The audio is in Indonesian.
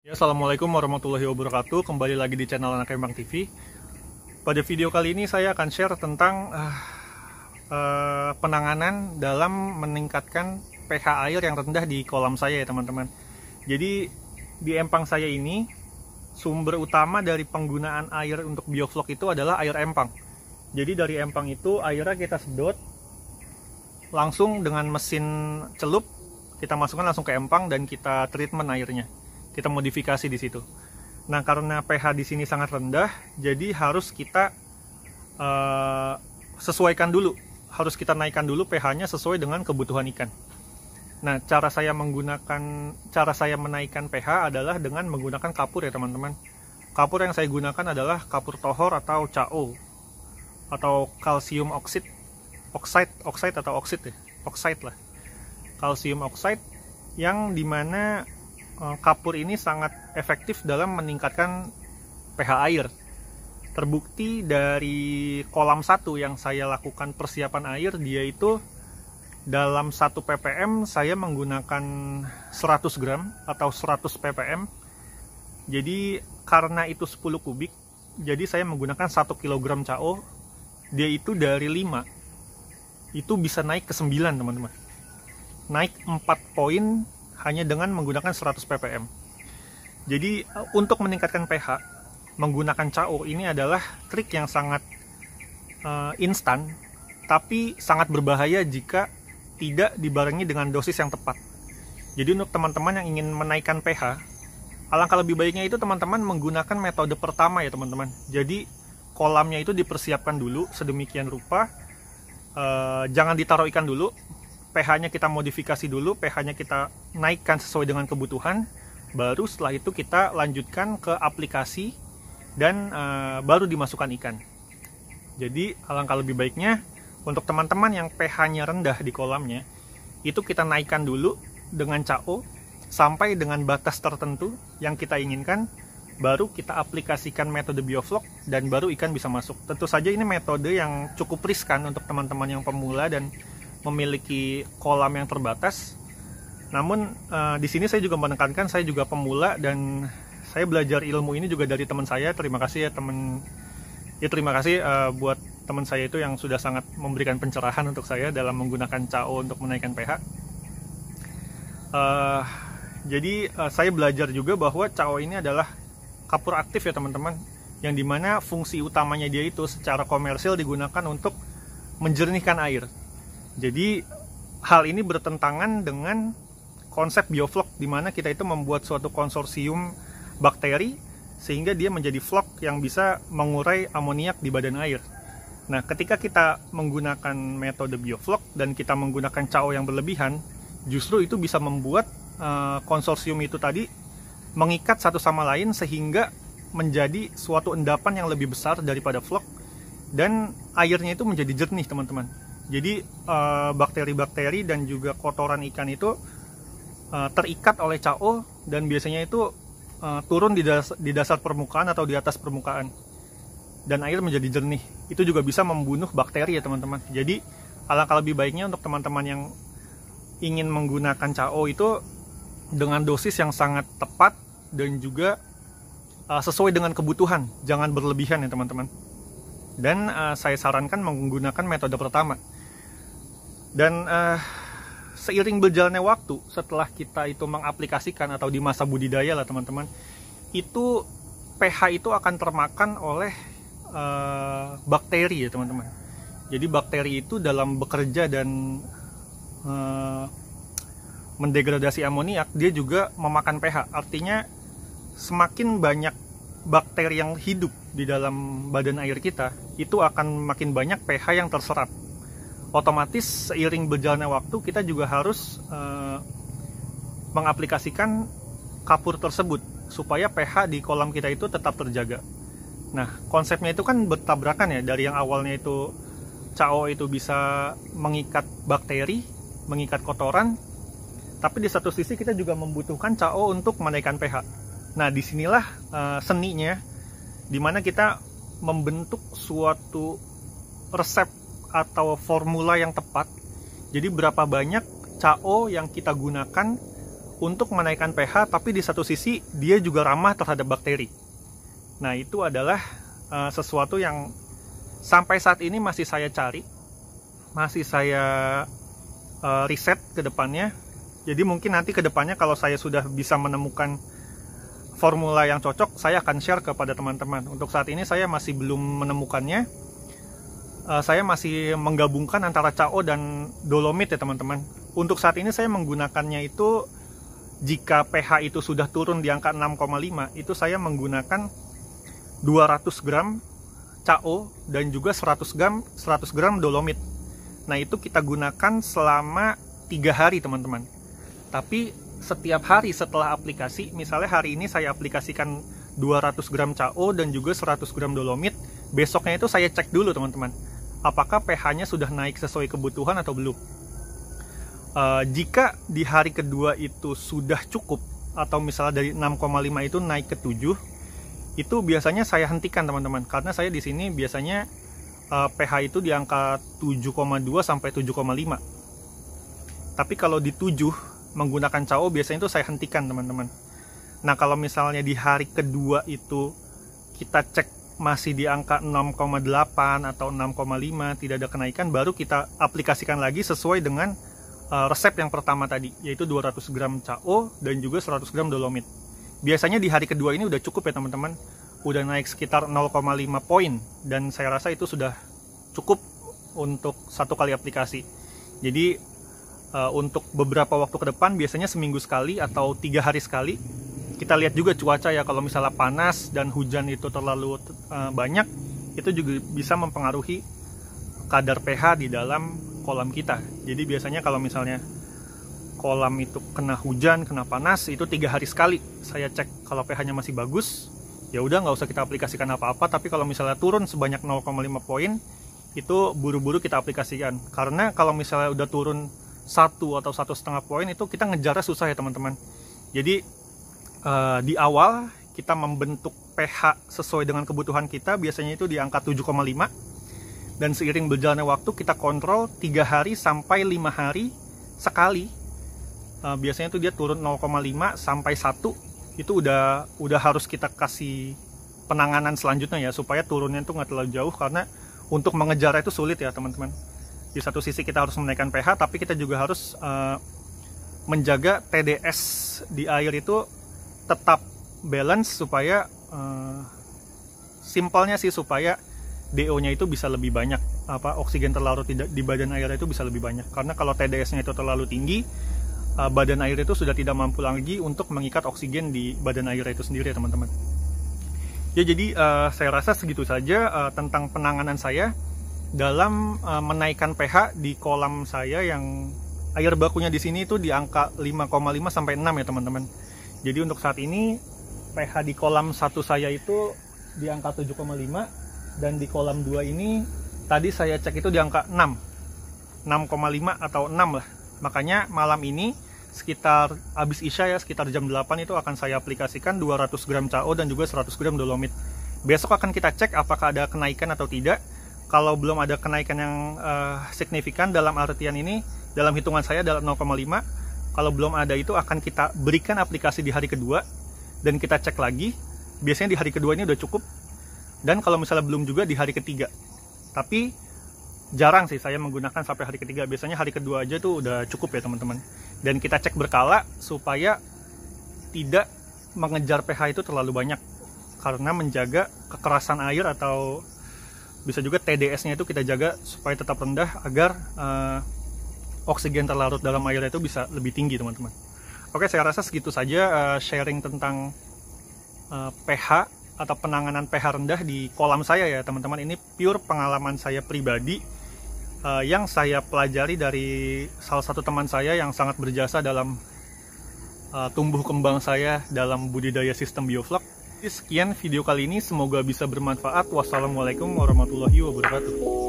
Ya, Assalamualaikum warahmatullahi wabarakatuh. Kembali lagi di channel Anak Kembang TV. Pada video kali ini saya akan share tentang penanganan dalam meningkatkan pH air yang rendah di kolam saya ya teman-teman. Jadi di empang saya ini sumber utama dari penggunaan air untuk bioflok itu adalah air empang. Jadi dari empang itu airnya kita sedot langsung dengan mesin celup, kita masukkan langsung ke empang dan kita treatment airnya. Kita modifikasi di situ. Nah, karena pH di sini sangat rendah, jadi harus kita sesuaikan dulu, harus kita naikkan dulu pH-nya sesuai dengan kebutuhan ikan. Nah, cara saya menaikkan pH adalah dengan menggunakan kapur ya teman-teman. Kapur yang saya gunakan adalah kapur tohor atau CaO atau kalsium oxide lah. Kalsium oxide yang dimana kapur ini sangat efektif dalam meningkatkan pH air. Terbukti dari kolam 1 yang saya lakukan persiapan air, dia itu dalam 1 ppm saya menggunakan 100 gram atau 100 ppm. Jadi karena itu 10 kubik, jadi saya menggunakan 1 kg CaO. Dia itu dari 5 itu bisa naik ke 9 teman-teman. Naik 4 poin hanya dengan menggunakan 100 ppm. Jadi untuk meningkatkan pH menggunakan CaO ini adalah trik yang sangat instan, tapi sangat berbahaya jika tidak dibarengi dengan dosis yang tepat. Jadi untuk teman-teman yang ingin menaikkan pH, alangkah lebih baiknya itu teman-teman menggunakan metode pertama ya teman-teman. Jadi kolamnya itu dipersiapkan dulu sedemikian rupa, jangan ditaruh ikan dulu, pH-nya kita modifikasi dulu, pH-nya kita naikkan sesuai dengan kebutuhan, baru setelah itu kita lanjutkan ke aplikasi dan baru dimasukkan ikan. Jadi alangkah lebih baiknya untuk teman-teman yang pH-nya rendah di kolamnya, itu kita naikkan dulu dengan CaO sampai dengan batas tertentu yang kita inginkan, baru kita aplikasikan metode bioflok dan baru ikan bisa masuk. Tentu saja ini metode yang cukup riskan untuk teman-teman yang pemula dan memiliki kolam yang terbatas. Namun di sini saya juga menekankan, saya juga pemula dan saya belajar ilmu ini juga dari teman saya. Terima kasih ya terima kasih buat teman saya itu yang sudah sangat memberikan pencerahan untuk saya dalam menggunakan CaO untuk menaikkan pH. Jadi saya belajar juga bahwa CaO ini adalah kapur aktif ya teman-teman, yang dimana fungsi utamanya dia itu secara komersil digunakan untuk menjernihkan air. Jadi hal ini bertentangan dengan konsep bioflok, di mana kita itu membuat suatu konsorsium bakteri sehingga dia menjadi flok yang bisa mengurai amoniak di badan air. Nah, ketika kita menggunakan metode bioflok dan kita menggunakan CaO yang berlebihan, justru itu bisa membuat konsorsium itu tadi mengikat satu sama lain sehingga menjadi suatu endapan yang lebih besar daripada flok dan airnya itu menjadi jernih teman-teman. Jadi bakteri-bakteri dan juga kotoran ikan itu terikat oleh CaO dan biasanya itu turun di dasar permukaan atau di atas permukaan dan air menjadi jernih. Itu juga bisa membunuh bakteri ya teman-teman. Jadi alangkah lebih baiknya untuk teman-teman yang ingin menggunakan CaO itu dengan dosis yang sangat tepat dan juga sesuai dengan kebutuhan, jangan berlebihan ya teman-teman. Dan saya sarankan menggunakan metode pertama. Dan seiring berjalannya waktu, setelah kita itu mengaplikasikan atau di masa budidaya lah teman-teman, itu pH itu akan termakan oleh bakteri ya teman-teman. Jadi bakteri itu dalam bekerja dan mendegradasi amoniak, dia juga memakan pH. Artinya semakin banyak bakteri yang hidup di dalam badan air kita, itu akan makin banyak pH yang terserap. Otomatis seiring berjalannya waktu kita juga harus mengaplikasikan kapur tersebut supaya pH di kolam kita itu tetap terjaga. Nah, konsepnya itu kan bertabrakan ya, dari yang awalnya itu CaO itu bisa mengikat bakteri, mengikat kotoran, tapi di satu sisi kita juga membutuhkan CaO untuk menaikkan pH. Nah, disinilah seninya, dimana kita membentuk suatu resep atau formula yang tepat. Jadi berapa banyak CaO yang kita gunakan untuk menaikkan pH, tapi di satu sisi dia juga ramah terhadap bakteri. Nah, itu adalah sesuatu yang sampai saat ini masih saya cari, masih saya riset ke depannya. Jadi mungkin nanti ke depannya kalau saya sudah bisa menemukan formula yang cocok, saya akan share kepada teman-teman. Untuk saat ini saya masih belum menemukannya. Saya masih menggabungkan antara CaO dan dolomit ya teman-teman. Untuk saat ini saya menggunakannya itu, jika pH itu sudah turun di angka 6,5, itu saya menggunakan 200 gram CaO dan juga 100 gram dolomit. Nah, itu kita gunakan selama 3 hari teman-teman. Tapi setiap hari setelah aplikasi, misalnya hari ini saya aplikasikan 200 gram CaO dan juga 100 gram dolomit, besoknya itu saya cek dulu teman-teman, apakah pH-nya sudah naik sesuai kebutuhan atau belum. Jika di hari kedua itu sudah cukup, atau misalnya dari 6,5 itu naik ke 7, itu biasanya saya hentikan teman-teman, karena saya di sini biasanya pH itu di angka 7,2 sampai 7,5. Tapi kalau di 7 menggunakan CaO biasanya itu saya hentikan teman-teman. Nah, kalau misalnya di hari kedua itu kita cek masih di angka 6,8 atau 6,5, tidak ada kenaikan, baru kita aplikasikan lagi sesuai dengan resep yang pertama tadi, yaitu 200 gram CaO dan juga 100 gram dolomit. Biasanya di hari kedua ini udah cukup ya teman-teman, udah naik sekitar 0,5 poin, dan saya rasa itu sudah cukup untuk satu kali aplikasi. Jadi untuk beberapa waktu ke depan, biasanya seminggu sekali atau 3 hari sekali, kita lihat juga cuaca ya. Kalau misalnya panas dan hujan itu terlalu banyak, itu juga bisa mempengaruhi kadar pH di dalam kolam kita. Jadi biasanya kalau misalnya kolam itu kena hujan, kena panas, itu 3 hari sekali saya cek. Kalau pH-nya masih bagus, ya udah nggak usah kita aplikasikan apa-apa. Tapi kalau misalnya turun sebanyak 0,5 poin, itu buru-buru kita aplikasikan. Karena kalau misalnya udah turun 1 atau 1,5 poin, itu kita ngejarnya susah ya teman-teman. Jadi di awal kita membentuk pH sesuai dengan kebutuhan kita, biasanya itu di angka 7,5. Dan seiring berjalannya waktu, kita kontrol 3 hari sampai 5 hari sekali. Biasanya itu dia turun 0,5 sampai 1. Itu udah harus kita kasih penanganan selanjutnya ya, supaya turunnya itu nggak terlalu jauh, karena untuk mengejar itu sulit ya teman-teman. Di satu sisi kita harus menaikkan pH, tapi kita juga harus menjaga TDS di air itu tetap balance, supaya simpelnya sih supaya DO-nya itu bisa lebih banyak, oksigen terlarut di badan air itu bisa lebih banyak. Karena kalau TDS-nya itu terlalu tinggi, badan air itu sudah tidak mampu lagi untuk mengikat oksigen di badan air itu sendiri ya teman-teman. Ya, jadi saya rasa segitu saja tentang penanganan saya dalam menaikkan pH di kolam saya, yang air bakunya di sini itu di angka 5,5 sampai 6 ya teman-teman. Jadi untuk saat ini pH di kolam 1 saya itu di angka 7,5, dan di kolam 2 ini tadi saya cek itu di angka 6,5 atau 6 lah. Makanya malam ini sekitar habis isya ya, sekitar jam 8 itu akan saya aplikasikan 200 gram CaO dan juga 100 gram dolomit. Besok akan kita cek apakah ada kenaikan atau tidak. Kalau belum ada kenaikan yang signifikan, dalam artian ini, dalam hitungan saya adalah 0,5. Kalau belum ada, itu akan kita berikan aplikasi di hari kedua, dan kita cek lagi. Biasanya di hari kedua ini udah cukup. Dan kalau misalnya belum, juga di hari ketiga. Tapi jarang sih saya menggunakan sampai hari ketiga. Biasanya hari kedua aja tuh udah cukup ya teman-teman. Dan kita cek berkala supaya tidak mengejar pH itu terlalu banyak, karena menjaga kekerasan air, atau bisa juga TDS-nya itu kita jaga supaya tetap rendah, agar oksigen terlarut dalam air itu bisa lebih tinggi teman-teman. Oke, saya rasa segitu saja sharing tentang pH atau penanganan pH rendah di kolam saya ya teman-teman. Ini pure pengalaman saya pribadi yang saya pelajari dari salah satu teman saya yang sangat berjasa dalam tumbuh kembang saya dalam budidaya sistem bioflok. Sekian video kali ini, semoga bisa bermanfaat. Wassalamualaikum warahmatullahi wabarakatuh.